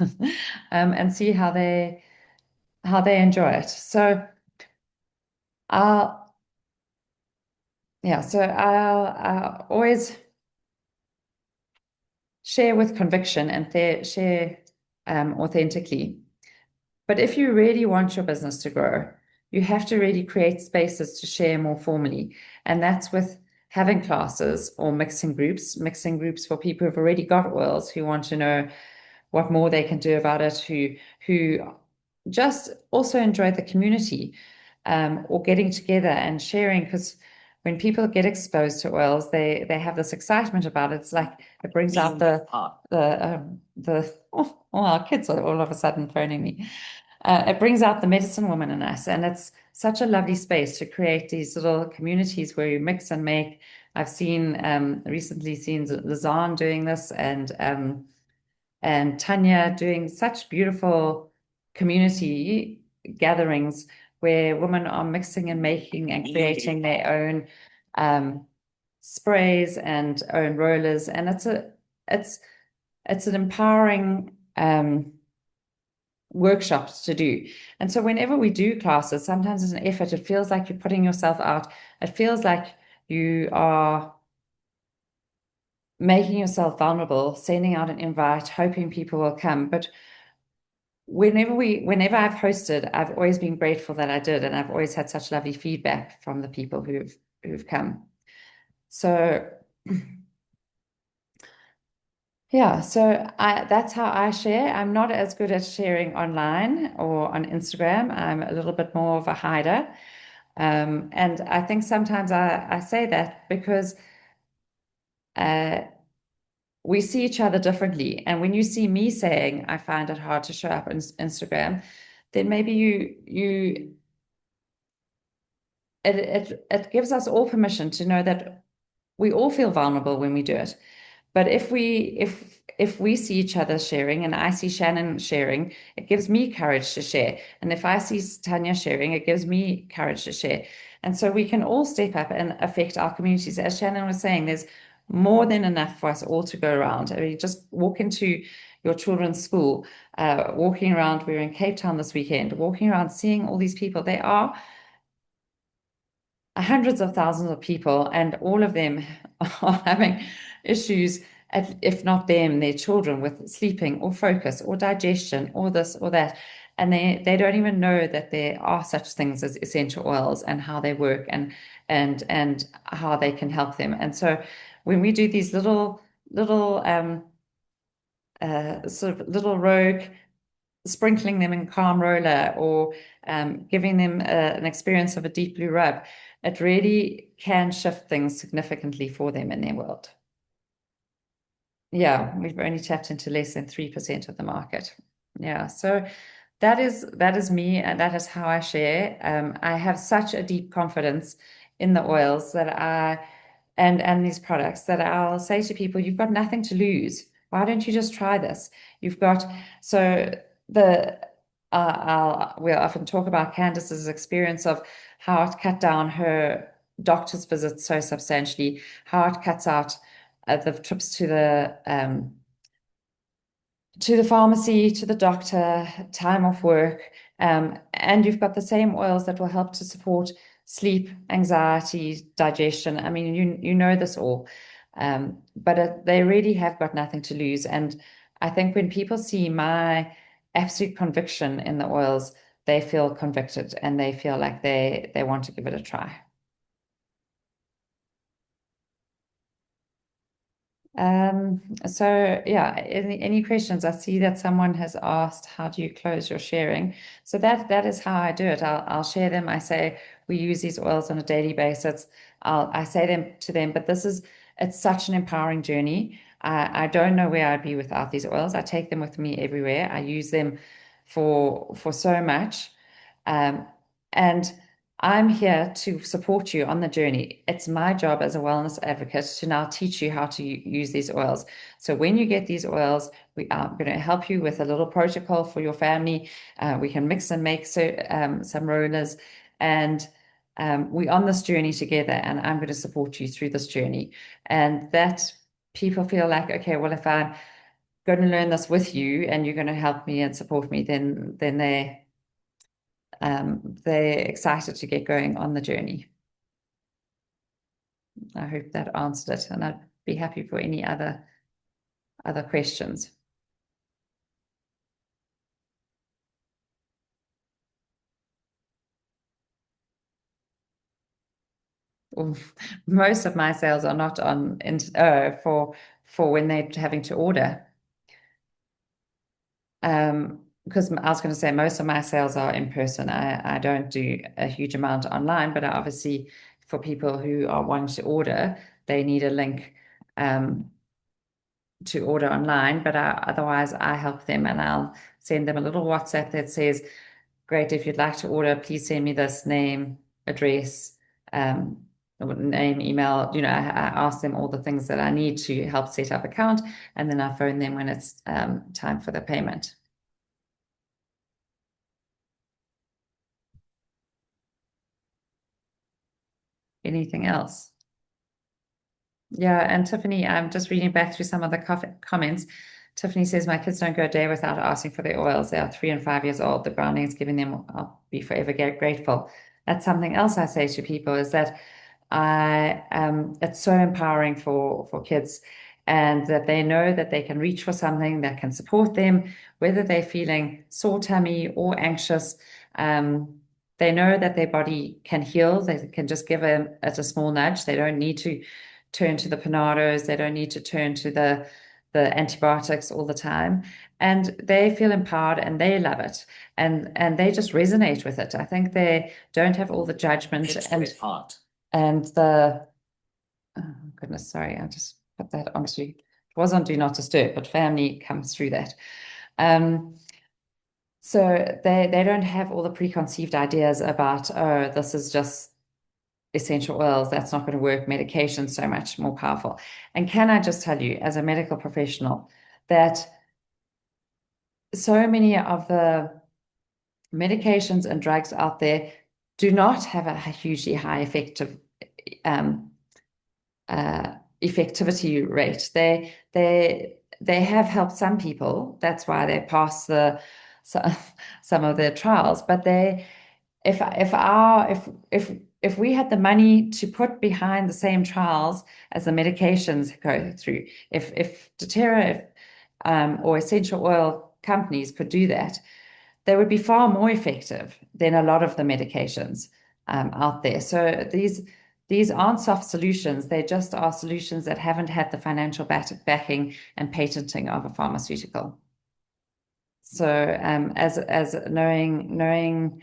and see how they enjoy it. So I'll always share with conviction and share authentically. But if you really want your business to grow, you have to really create spaces to share more formally. And that's with having classes or mixing groups for people who've already got oils, who want to know what more they can do about it, who just also enjoy the community. or getting together and sharing, because when people get exposed to oils, they have this excitement about it. It's like it brings out our kids are all of a sudden phoning me. It brings out the medicine woman in us, and it's such a lovely space to create these little communities where you mix and make. I've seen recently seen Lazan doing this, and Tanya doing such beautiful community gatherings where women are mixing and making and creating their own sprays and own rollers, and it's an empowering workshops to do. And so whenever we do classes, sometimes it's an effort. It feels like you're putting yourself out. It feels like you are making yourself vulnerable, sending out an invite, hoping people will come. But whenever I've hosted, I've always been grateful that I did, and I've always had such lovely feedback from the people who've come. So yeah, so that's how I share. I'm not as good at sharing online or on Instagram. I'm a little bit more of a hider. And I think sometimes I say that because we see each other differently. And when you see me saying I find it hard to show up on Instagram, then maybe it gives us all permission to know that we all feel vulnerable when we do it. But if we see each other sharing and I see Shannon sharing, it gives me courage to share. And if I see Tanya sharing, it gives me courage to share. And so we can all step up and affect our communities. As Shannon was saying, there's more than enough for us all to go around. I mean, just walk into your children's school, walking around. We were in Cape Town this weekend, walking around, seeing all these people. They are hundreds of thousands of people, and all of them are having issues, if not them, their children, with sleeping or focus or digestion or this or that. And they don't even know that there are such things as essential oils and how they work and how they can help them. And so when we do these little sort of little rogue, sprinkling them in calm roller or giving them an experience of a deep blue rub, it really can shift things significantly for them in their world. Yeah, we've only tapped into less than 3% of the market. Yeah, so that is me, and that is how I share. I have such a deep confidence in the oils and these products that I'll say to people, you've got nothing to lose. Why don't you just try this? You've got so the we'll often talk about Candace's experience of how it cut down her doctor's visits so substantially, how it cuts out the trips to the pharmacy, to the doctor, time off work. And you've got the same oils that will help to support sleep, anxiety, digestion. I mean, you know this all. But they really have got nothing to lose. And I think when people see my absolute conviction in the oils, they feel convicted and they feel like they want to give it a try. So yeah, any questions? I see that someone has asked, how do you close your sharing? So that is how I do it. I'll share them. I say we use these oils on a daily basis. I say them to them, but it's such an empowering journey. I don't know where I'd be without these oils. I take them with me everywhere. I use them for so much. And I'm here to support you on the journey. It's my job as a wellness advocate to now teach you how to use these oils. So when you get these oils, we are going to help you with a little protocol for your family. We can mix and make some rollers, and we're on this journey together, and I'm going to support you through this journey. And that people feel like, okay, well, if I'm going to learn this with you and you're going to help me and support me, then they're excited to get going on the journey. I hope that answered it, and I'd be happy for any other questions. Most of my sales are not on for when they're having to order. because I was going to say most of my sales are in person. I don't do a huge amount online, but obviously for people who are wanting to order, they need a link to order online. But otherwise, I help them and I'll send them a little WhatsApp that says, "Great, if you'd like to order, please send me this name, address, name, email." I ask them all the things that I need to help set up account, and then I phone them when it's time for the payment. Anything else? Yeah, and Tiffany, I'm just reading back through some of the comments. Tiffany says, "My kids don't go a day without asking for their oils. They are 3 and 5 years old. The grounding is giving them, I'll be forever grateful." That's something else I say to people is that it's so empowering for kids, and that they know that they can reach for something that can support them, whether they're feeling sore tummy or anxious. They know that their body can heal. They can just give it a small nudge. They don't need to turn to the Panados. They don't need to turn to the antibiotics all the time. And they feel empowered and they love it. And they just resonate with it. I think they don't have all the judgment and the oh goodness, sorry, I just put that onto it was on Do Not Disturb, but family comes through that. So they don't have all the preconceived ideas about, oh, this is just essential oils, that's not going to work, medication so much more powerful. And can I just tell you, as a medical professional, that so many of the medications and drugs out there do not have a hugely high effectivity rate. They have helped some people. That's why they pass some of their trials. But if we had the money to put behind the same trials as the medications go through, if dōTERRA or essential oil companies could do that, they would be far more effective than a lot of the medications out there. So these aren't soft solutions. They just are solutions that haven't had the financial backing and patenting of a pharmaceutical. So as knowing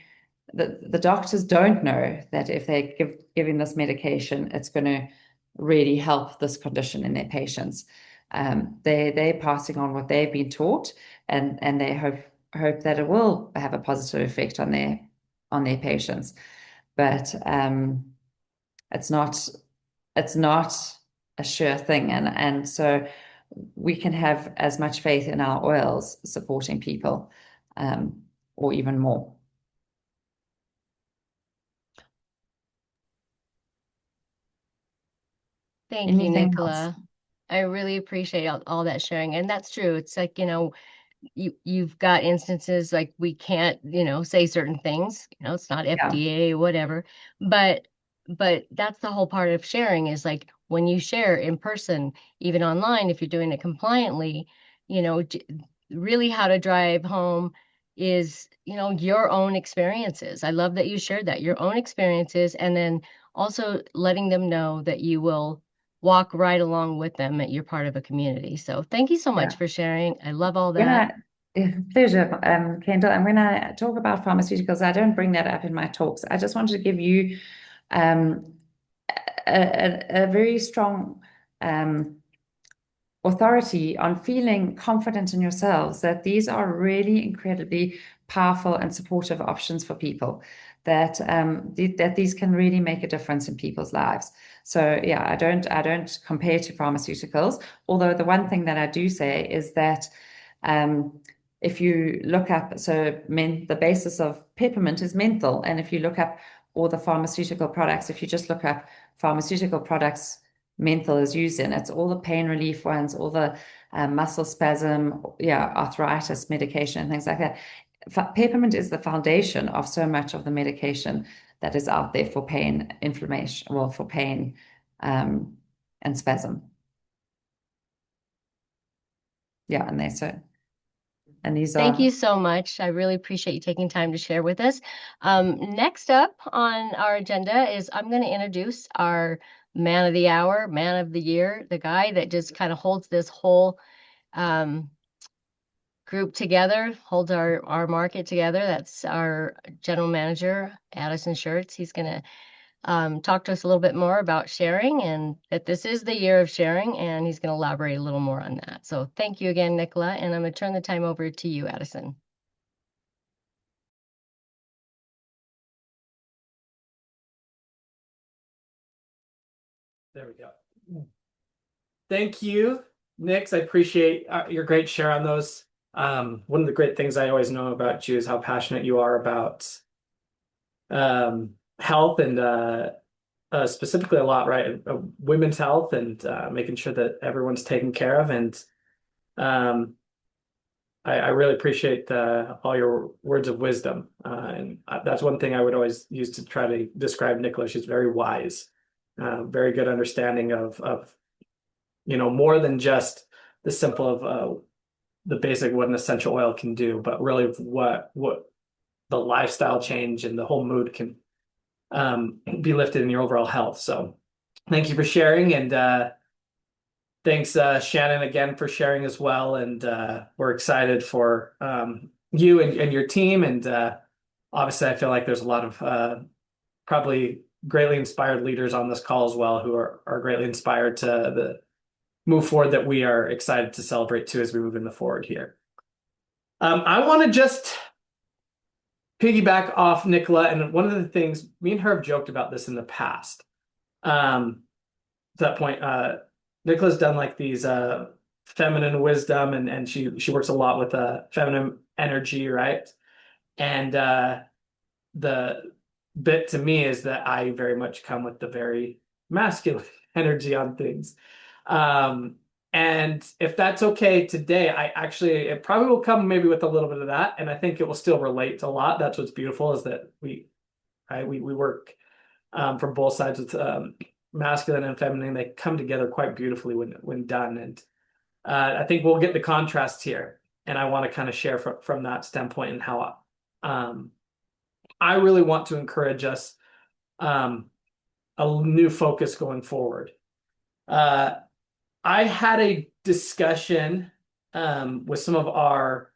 the doctors don't know that if they giving this medication, it's going to really help this condition in their patients. They're passing on what they've been taught, and they hope that it will have a positive effect on their patients. But it's not a sure thing, and so we can have as much faith in our oils supporting people, or even more. Thank you, Anything else? Nicola. I really appreciate all that sharing. And that's true. It's like, you've got instances like we can't, say certain things, it's not Yeah, FDA, whatever. But that's the whole part of sharing is like when you share in person, even online, if you're doing it compliantly, really how to drive home is, your own experiences. I love that you shared that, your own experiences, and then also letting them know that you will walk right along with them, you're part of a community. So thank you so much yeah. for sharing. I love all When that. pleasure, Kendall. And when I talk about pharmaceuticals, I don't bring that up in my talks. I just wanted to give you um, a very strong authority on feeling confident in yourselves that these are really incredibly powerful and supportive options for people, that that these can really make a difference in people's lives. So yeah, I don't compare to pharmaceuticals, although the one thing that I do say is that if you look up, the basis of peppermint is menthol, and if you look up all the pharmaceutical products, if you just look up pharmaceutical products menthol is used in. It's all the pain relief ones, all the muscle spasm, arthritis medication and things like that. Peppermint is the foundation of so much of the medication that is out there for pain, inflammation, well, for pain and spasm. Yeah, and these Thank are you so much. I really appreciate you taking time to share with us. Next up on our agenda is I'm going to introduce our man of the hour, man of the year, the guy that just kind of holds this whole group together, holds our market together. That's our general manager, Addison Shirts. He's going to talk to us a little bit more about sharing, and that this is the year of sharing, and he's going to elaborate a little more on that. So thank you again, Nicola, and I'm going to turn the time over to you, Addison. There we go. Thank you, Nix. I appreciate your great share on those. One of the great things I always know about you is how passionate you are about health and specifically a lot, right? Women's health and making sure that everyone's taken care of. And I really appreciate all your words of wisdom. And that's one thing I would always use to try to describe Nicola. She's very wise, very good understanding of more than just the simple of the basic what an essential oil can do, but really what the lifestyle change and the whole mood can be lifted in your overall health. So thank you for sharing, and thanks Shannon again for sharing as well. And we're excited for you and your team. And obviously I feel like there's a lot of probably greatly inspired leaders on this call as well who are greatly inspired to the move forward that we are excited to celebrate too as we move in the forward here. I want to just piggyback off Nicola, and one of the things me and her have joked about this in the past. To that point, Nicola's done like these feminine wisdom, and she works a lot with feminine energy, right? And the bit to me is that I very much come with the very masculine energy on things. And if that's okay today, it probably will come maybe with a little bit of that, and I think it will still relate to a lot. That's what's beautiful is that we work from both sides with masculine and feminine. They come together quite beautifully when done, and I think we'll get the contrast here, and I want to kind of share from that standpoint and how I really want to encourage us a new focus going forward. I had a discussion with some of our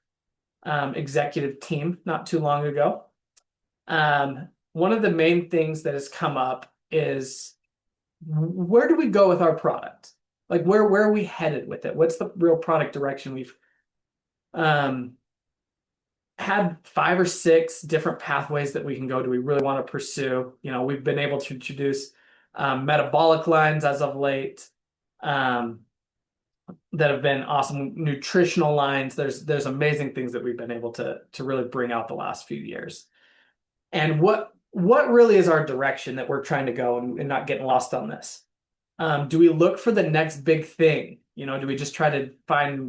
executive team not too long ago. One of the main things that has come up is where do we go with our product? Like where are we headed with it? What's the real product direction? We've had 5 or 6 different pathways that we can go. Do we really want to pursue? We've been able to introduce metabolic lines as of late. That have been awesome nutritional lines. There's amazing things that we've been able to really bring out the last few years. And what really is our direction that we're trying to go and not getting lost on this? Do we look for the next big thing? Do we just try to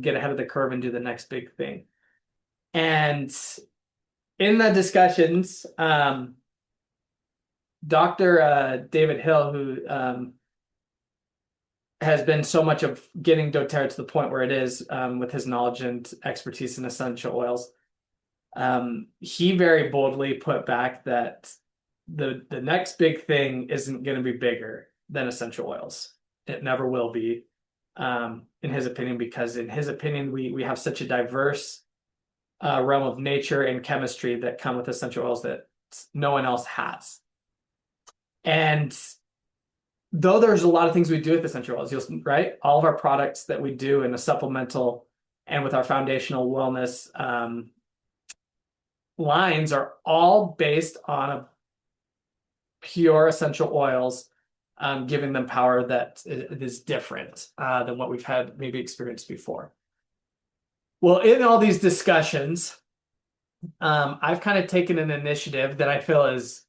get ahead of the curve and do the next big thing? And in the discussions, Dr. David Hill, who has been so much of getting doTERRA to the point where it is with his knowledge and expertise in essential oils. He very boldly put back that the next big thing isn't going to be bigger than essential oils. It never will be, in his opinion, because in his opinion, we have such a diverse realm of nature and chemistry that come with essential oils that no one else has. And though there's a lot of things we do with essential oils, right? All of our products that we do in a supplemental and with our foundational wellness lines are all based on a pure essential oils, giving them power that is different than what we've had maybe experienced before. Well, in all these discussions, I've kind of taken an initiative that I feel is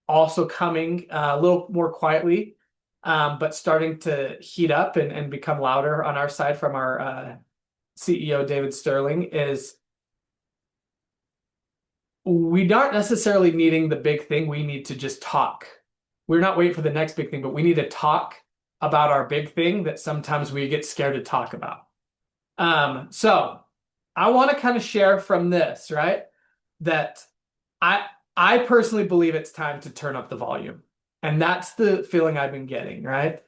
also coming a little more quietly, but starting to heat up and become louder on our side from our CEO, David Sterling, is we aren't necessarily needing the big thing. We need to just talk. We're not waiting for the next big thing, but we need to talk about our big thing that sometimes we get scared to talk about. So I want to kind of share from this, right? That I personally believe it's time to turn up the volume. And that's the feeling I've been getting, right?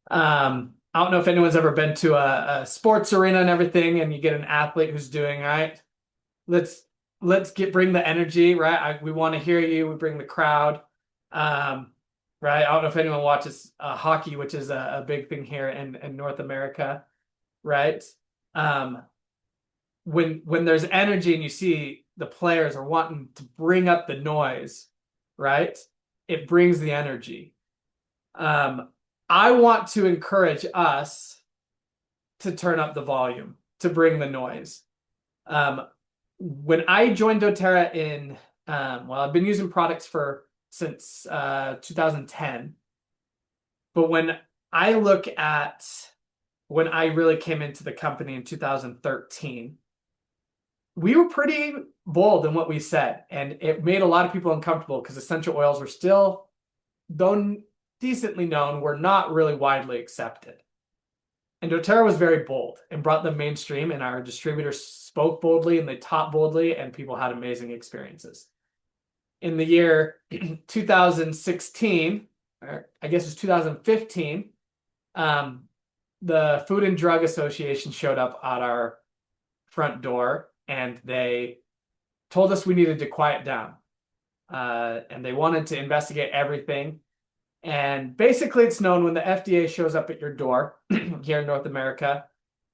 I don't know if anyone's ever been to a sports arena and everything, and you get an athlete who's doing, right? let's bring the energy, right? We want to hear you. We bring the crowd. Right. I don't know if anyone watches hockey, which is a big thing here in North America, right? Um, when there's energy and you see the players are wanting to bring up the noise, right? It brings the energy. I want to encourage us to turn up the volume, to bring the noise. When I joined doTERRA well, I've been using products since 2010. But when I look at when I really came into the company in 2013, we were pretty bold in what we said, and it made a lot of people uncomfortable because essential oils were still, though decently known, were not really widely accepted. And doTERRA was very bold and brought them mainstream, and our distributors spoke boldly and they taught boldly, and people had amazing experiences. In the year 2016, or I guess it was 2015, the Food and Drug Association showed up at our front door and they told us we needed to quiet down. And they wanted to investigate everything. And basically, it's known when the FDA shows up at your door here in North America,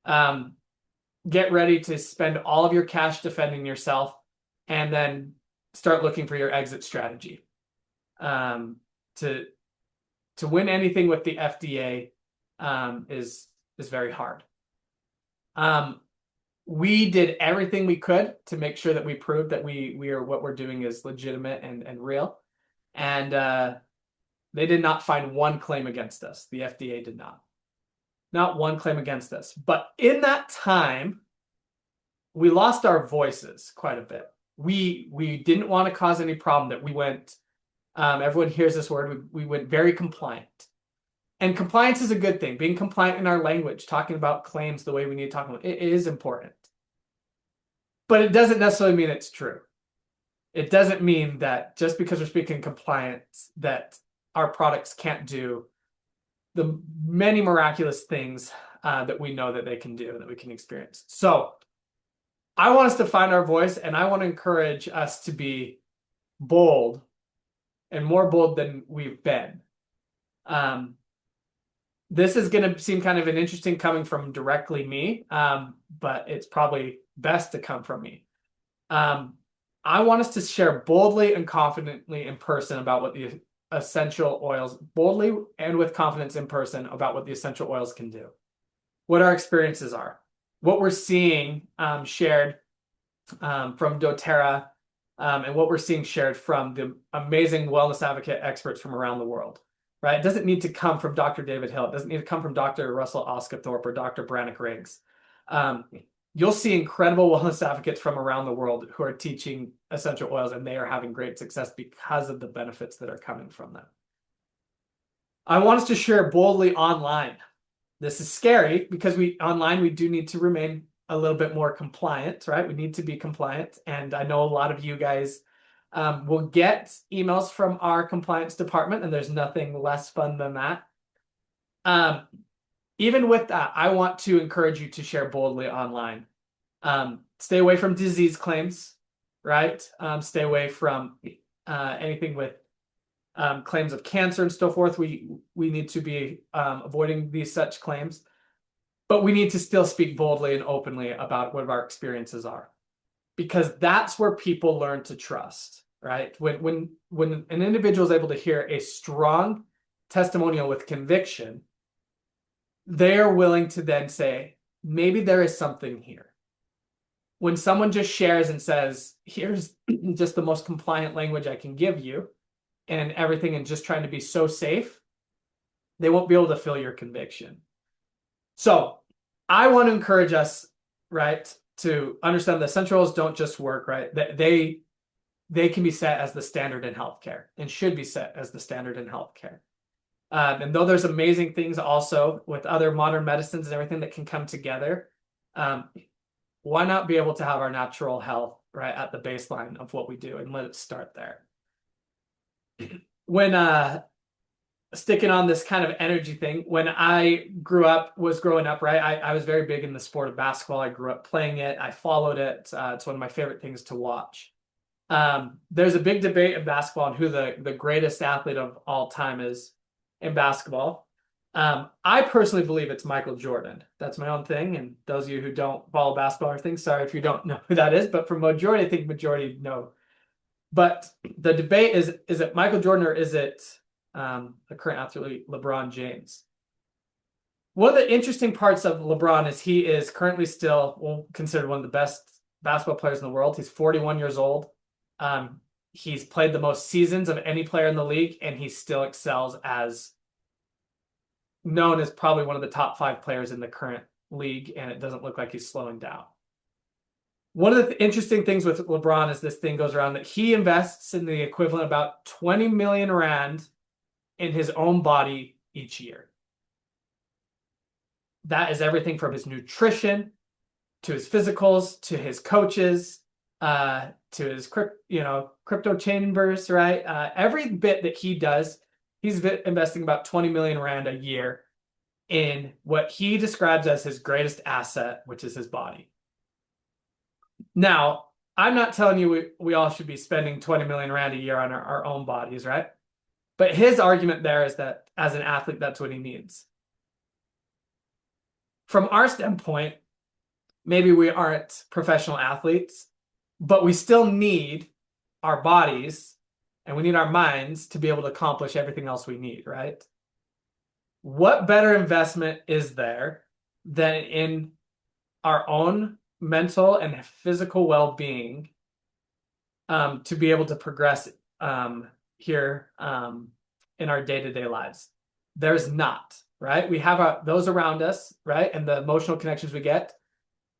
get ready to spend all of your cash defending yourself and then start looking for your exit strategy. To win anything with the FDA is very hard. We did everything we could to make sure that we proved that we are what we're doing is legitimate and real. And they did not find one claim against us. The FDA did not. Not one claim against us. But in that time, we lost our voices quite a bit. We didn't want to cause any problem that we went, everyone hears this word, we went very compliant. And compliance is a good thing. Being compliant in our language, talking about claims the way we need to talk about it is important. But it doesn't necessarily mean it's true. It doesn't mean that just because we're speaking compliance that our products can't do the many miraculous things that we know that they can do, that we can experience. So I want us to find our voice, and I want to encourage us to be bold and more bold than we've been. This is going to seem kind of an interesting coming from directly me, but it's probably best to come from me. I want us to share boldly and confidently in person about what the essential oils, boldly and with confidence in person about what the essential oils can do, what our experiences are, what we're seeing shared from doTERRA, and what we're seeing shared from the amazing wellness advocate experts from around the world. Right? It doesn't need to come from Dr. David Hill. It doesn't need to come from Dr. Russell Oscathorpe or Dr. Brannick Riggs. You'll see incredible wellness advocates from around the world who are teaching essential oils, and they are having great success because of the benefits that are coming from them. I want us to share boldly online. This is scary because online we do need to remain a little bit more compliant, right? We need to be compliant. And I know a lot of you guys will get emails from our compliance department, and there's nothing less fun than that. Even with that, I want to encourage you to share boldly online. Stay away from disease claims, right? Stay away from anything with claims of cancer and so forth. We need to be avoiding these such claims, but we need to still speak boldly and openly about what our experiences are, because that's where people learn to trust, right? When an individual is able to hear a strong testimonial with conviction, they're willing to then say, maybe there is something here. When someone just shares and says, here's just the most compliant language I can give you and everything, and just trying to be so safe, they won't be able to feel your conviction. So I want to encourage us, right, to understand that essential oils don't just work, right? They can be set as the standard in healthcare and should be set as the standard in healthcare. And though there's amazing things also with other modern medicines and everything that can come together, why not be able to have our natural health right at the baseline of what we do and let it start there? When sticking on this kind of energy thing, when I was growing up, right, I was very big in the sport of basketball. I grew up playing it. I followed it. It's one of my favorite things to watch. There's a big debate in basketball on who the greatest athlete of all time is in basketball. I personally believe it's Michael Jordan. That's my own thing. And those of you who don't follow basketball or things, sorry if you don't know who that is. But for majority, I think majority know. But the debate is it Michael Jordan or is it the current athlete, LeBron James? One of the interesting parts of LeBron is he is currently still considered one of the best basketball players in the world. He's 41 years old. He's played the most seasons of any player in the league, and he still excels as known as probably one of the top 5 players in the current league, and it doesn't look like he's slowing down. One of the interesting things with LeBron is this thing goes around that he invests in the equivalent of about 20 million rand in his own body each year. That is everything from his nutrition to his physicals to his coaches to his crypto chambers, right? Every bit that he does, he's investing about 20 million rand a year in what he describes as his greatest asset, which is his body. Now, I'm not telling you we all should be spending 20 million rand a year on our own bodies, right? But his argument there is that as an athlete, that's what he needs. From our standpoint, maybe we aren't professional athletes, but we still need our bodies and we need our minds to be able to accomplish everything else we need, right? What better investment is there than in our own mental and physical well-being to be able to progress here in our day-to-day lives? There's not, right? We have those around us, right? And the emotional connections we get.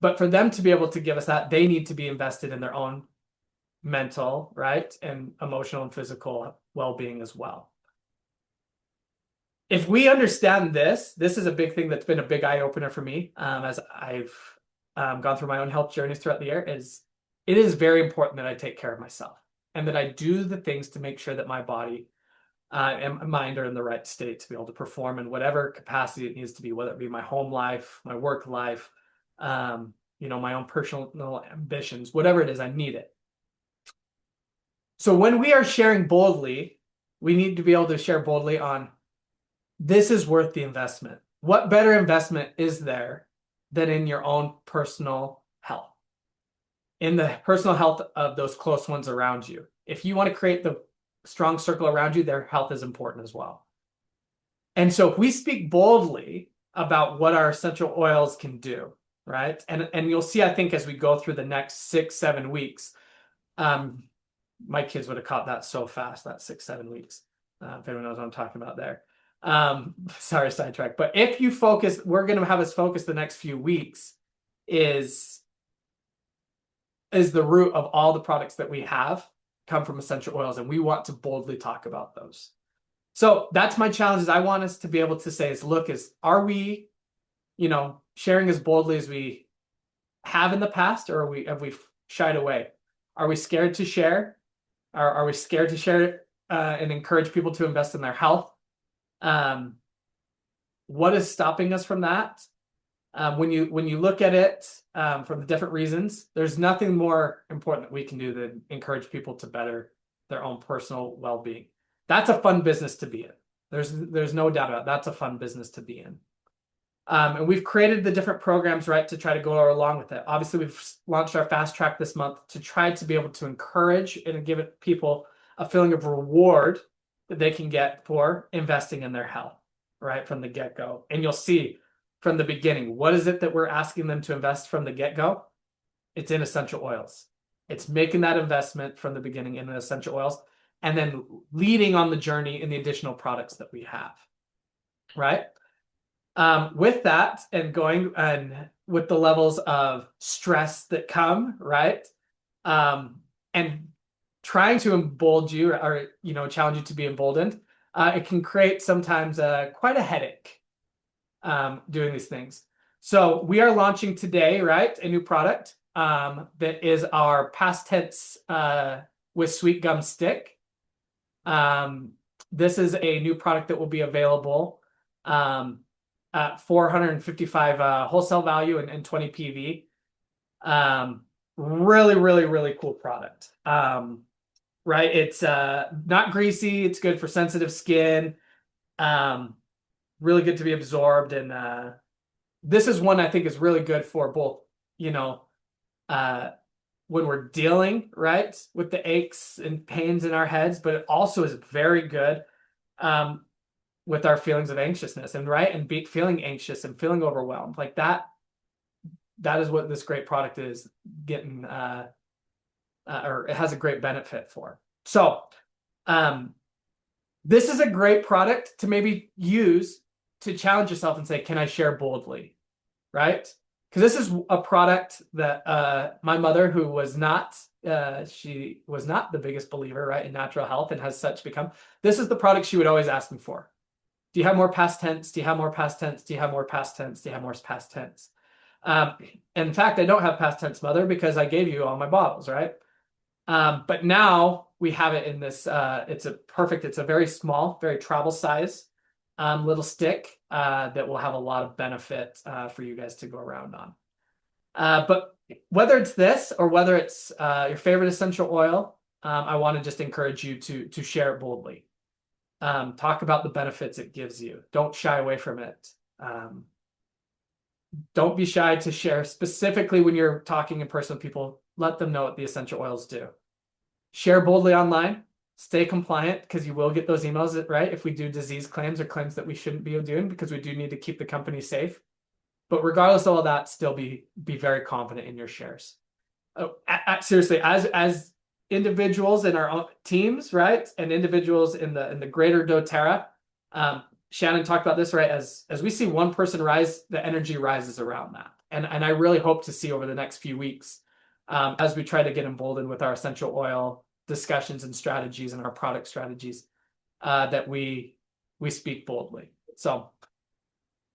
But for them to be able to give us that, they need to be invested in their own mental, right? And emotional and physical well-being as well. If we understand this is a big thing that's been a big eye-opener for me as I've gone through my own health journeys throughout the year, is it is very important that I take care of myself and that I do the things to make sure that my body and my mind are in the right state to be able to perform in whatever capacity it needs to be, whether it be my home life, my work life, my own personal ambitions, whatever it is, I need it. So when we are sharing boldly, we need to be able to share boldly on this is worth the investment. What better investment is there than in your own personal health, in the personal health of those close ones around you? If you want to create the strong circle around you, their health is important as well. And so if we speak boldly about what our essential oils can do, right? And you'll see, I think, as we go through the next 6-7 weeks, my kids would have caught that so fast, that 6-7 weeks. If anyone knows what I'm talking about there. Sorry, sidetrack. But if you focus, we're going to have us focus the next few weeks is the root of all the products that we have come from essential oils, and we want to boldly talk about those. So that's my challenge. Is I want us to be able to say, are we, sharing as boldly as we have in the past, or have we shied away? Are we scared to share? Are we scared to share and encourage people to invest in their health? What is stopping us from that? When you look at it from the different reasons, there's nothing more important that we can do than encourage people to better their own personal well-being. That's a fun business to be in. There's no doubt about it. That's a fun business to be in. And we've created the different programs, right, to try to go along with it. Obviously, we've launched our fast track this month to try to be able to encourage and give people a feeling of reward that they can get for investing in their health, right, from the get-go. And you'll see from the beginning, what is it that we're asking them to invest from the get-go? It's in essential oils. It's making that investment from the beginning in essential oils and then leading on the journey in the additional products that we have, right? With that and going and with the levels of stress that come, right? And trying to embolden you or, challenge you to be emboldened, it can create sometimes quite a headache doing these things. So we are launching today, right, a new product that is our past tense with sweet gum stick. This is a new product that will be available at 455 wholesale value and 20 PV. Really, really, really cool product. Right? It's not greasy. It's good for sensitive skin. Really good to be absorbed. And this is one I think is really good for both, when we're dealing, right, with the aches and pains in our heads, but it also is very good with our feelings of anxiousness and feeling anxious and feeling overwhelmed. Like that is what this great product is getting or it has a great benefit for. So this is a great product to maybe use to challenge yourself and say, can I share boldly? Right? Because this is a product that my mother, who was not, she was not the biggest believer, right, in natural health and has such become, this is the product she would always ask me for. Do you have more past tense? Do you have more past tense? Do you have more past tense? Do you have more past tense? In fact, I don't have past tense, mother, because I gave you all my bottles, right? But now we have it in this, it's a very small, very travel size little stick that will have a lot of benefit for you guys to go around on. But whether it's this or whether it's your favorite essential oil, I want to just encourage you to share it boldly. Talk about the benefits it gives you. Don't shy away from it. Don't be shy to share, specifically when you're talking in person with people. Let them know what the essential oils do. Share boldly online. Stay compliant, because you will get those emails, right, if we do disease claims or claims that we shouldn't be doing, because we do need to keep the company safe. But regardless of all that, still be very confident in your shares. Seriously, as individuals in our own teams, right, and individuals in the greater dōTERRA, Shannon talked about this, right? As we see one person rise, the energy rises around that, and I really hope to see over the next few weeks, as we try to get emboldened with our essential oil discussions and strategies and our product strategies, that we speak boldly. So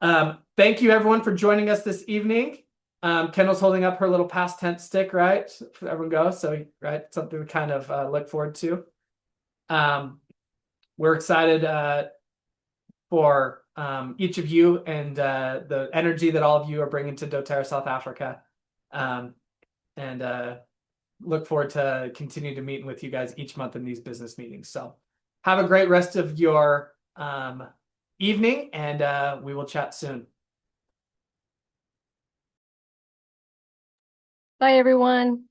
thank you everyone for joining us this evening. Kendall's holding up her little past tense stick, right, for everyone go. So right, something to kind of look forward to. We're excited for each of you and the energy that all of you are bringing to dōTERRA South Africa, and look forward to continue to meeting with you guys each month in these business meetings. So have a great rest of your evening, and we will chat soon. Bye, everyone.